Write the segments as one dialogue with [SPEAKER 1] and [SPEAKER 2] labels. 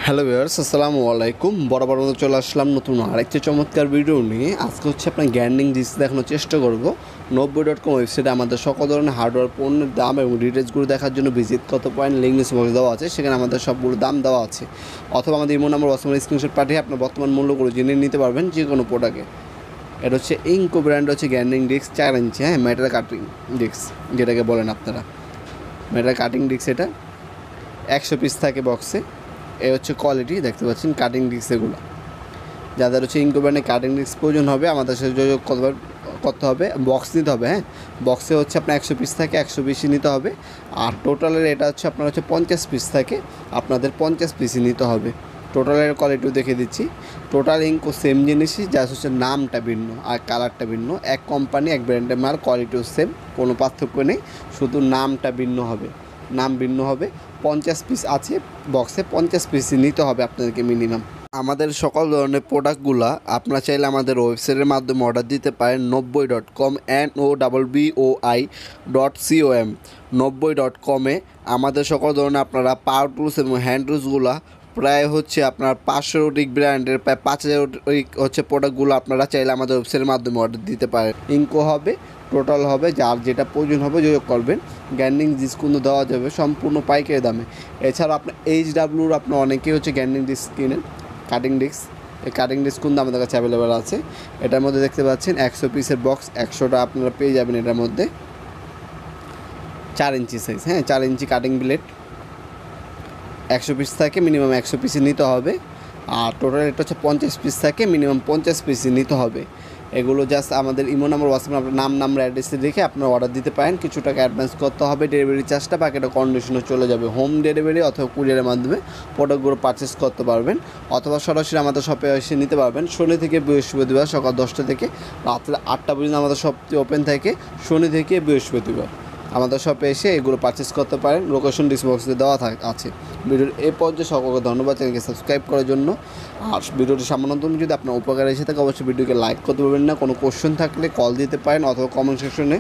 [SPEAKER 1] Hello viewers, আসসালামু আলাইকুম। বরাবর মতো চলে আসলাম নতুন আরেকটি চমৎকার ভিডিও নিয়ে। আজকে হচ্ছে আপনার গ্যান্ডিং ডিস্ক দেখানোর চেষ্টা করব। 90.com ওয়েবসাইটে আমাদের সকল ধরনের হার্ডওয়্যার পণ্যের দাম এবং ডিটেলসগুলো দেখার জন্য ভিজিট কত পয়েন্ট লিঙ্ক বক্স দেওয়া আছে, সেখানে আমাদের সবগুলো দাম দেওয়া আছে। অথবা আমাদের ইমো নাম্বার বর্তমানে স্ক্রিনশট পাঠিয়ে আপনার বর্তমান মূল্যগুলো জেনে নিতে পারবেন যে কোনো প্রোডাক্টে। এটা হচ্ছে ইঙ্কো ব্র্যান্ড, হচ্ছে গ্যান্ডিং ডিস্ক 4 ইঞ্চি, মেটাল কাটিং ডিস্ক যেটাকে বলেন আপনারা, মেটাল কাটিং ডিস্ক। এটা 100 পিস থাকে বক্সে। এ হচ্ছে কোয়ালিটি, দেখতে পাচ্ছেন কাটিং ডিস্ক এগুলো। যাদের হচ্ছে ইঙ্কো ব্র্যান্ডে কাটিং ডিস্ক প্রয়োজন হবে আমাদের সাথে যোগাযোগ করতে হবে। বক্স নিতে হবে, বক্সে হচ্ছে আপনার 100 পিস থাকে, 100 পিসই নিতে হবে। আর টোটালের এটা হচ্ছে আপনার হচ্ছে 50 পিস থাকে, আপনাদের 50 পিসই নিতে হবে। টোটালের কোয়ালিটিও দেখে দিচ্ছি। টোটাল ইঙ্কো সেম জিনিসই, জাস্ট হচ্ছে নামটা ভিন্ন আর কালারটা ভিন্ন। এক কোম্পানি, এক ব্র্যান্ডের মাল, কোয়ালিটিও সেম, কোনো পার্থক্য নেই, শুধু নামটা ভিন্ন হবে। নাম ভিন্ন হবে। 50 পিস আছে বক্সে, 50 পিসই নিতে হবে আপনাদেরকে মিনিমাম। আমাদের সকল ধরনের প্রোডাক্টগুলো আপনারা চাইলে আমাদের ওয়েবসাইটের মাধ্যমে অর্ডার দিতে পারেন। 90.com NOWBOI.com 90.com-এ আমাদের সকল ধরনের আপনারা পাওয়ার টুলস এবং হ্যান্ড টুলসগুলো প্রায় হচ্ছে আপনার 500 অধিক ব্র্যান্ডের প্রায় 5000 হচ্ছে প্রোডাক্টগুলো আপনারা চাইলে আমাদের ওয়েবসাইটের মাধ্যমে অর্ডার দিতে পারেন। ইঙ্কো হবে, টোটাল হবে, যার যেটা প্রয়োজন হবে যোগাযোগ করবেন। গ্যান্ডিং ডিস্ক দেওয়া যাবে সম্পূর্ণ পাইকারি দামে। এছাড়া আপনার HWর আপনার অনেকেই হচ্ছে গ্যান্ডিং ডিস্ক কিনেন, কাটিং ডিস্ক। এই কাটিং ডিস্ক কিন্তু আমাদের কাছে অ্যাভেলেবেল আছে। এটার মধ্যে দেখতে পাচ্ছেন 100 পিসের বক্স, 100টা আপনারা পেয়ে যাবেন। এটার মধ্যে 4 ইঞ্চি সাইজ, 4 ইঞ্চি কাটিং ব্লেড। 100 পিস থাকে, মিনিমাম 100 পিসই নিতে হবে। আর টোটাল এটা হচ্ছে 50 পিস থাকে, মিনিমাম 50 পিসই নিতে হবে। এগুলো জাস্ট আমাদের ইমো নাম্বার হোয়াটসঅ্যাপে আপনার নাম্বার অ্যাড্রেসে দেখে আপনারা অর্ডার দিতে পারেন। কিছু টাকা অ্যাডভান্স করতে হবে, ডেলিভারি চার্জটা বাকিটা কন্ডিশনে চলে যাবে। হোম ডেলিভারি অথবা কুরিয়ারের মাধ্যমে প্রোডাক্টগুলো পারচেস করতে পারবেন, অথবা সরাসরি আমাদের শপে এসে নিতে পারবেন। শনি থেকে বৃহস্পতিবার সকাল 10টা থেকে রাত্রে 8টা পর্যন্ত আমাদের শপটি ওপেন থাকে, শনি থেকে বৃহস্পতিবার। আমাদের শপে এসে এগুলো পারচেস করতে পারেন। লোকেশন ডিসক্রিপশনে দেওয়া আছে। ভিডিওর এই পর্যায়ে সকলকে ধন্যবাদ চ্যানেলকে সাবস্ক্রাইব করার জন্য। আর ভিডিওটি সামান্য যদি আপনার উপকার এসে থাকে অবশ্যই ভিডিওকে লাইক করতে পারবেন না। কোনো কোশ্চেন থাকলে কল দিতে পারেন অথবা কমেন্ট সেকশনে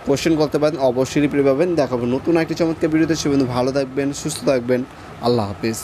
[SPEAKER 1] কোশ্চেন করতে পারেন, অবশ্যই রিপ্লাই পাবেন। দেখাবো নতুন একটি চমৎকার ভিডিওতে। সে ভালো থাকবেন, সুস্থ থাকবেন। আল্লাহ হাফিজ।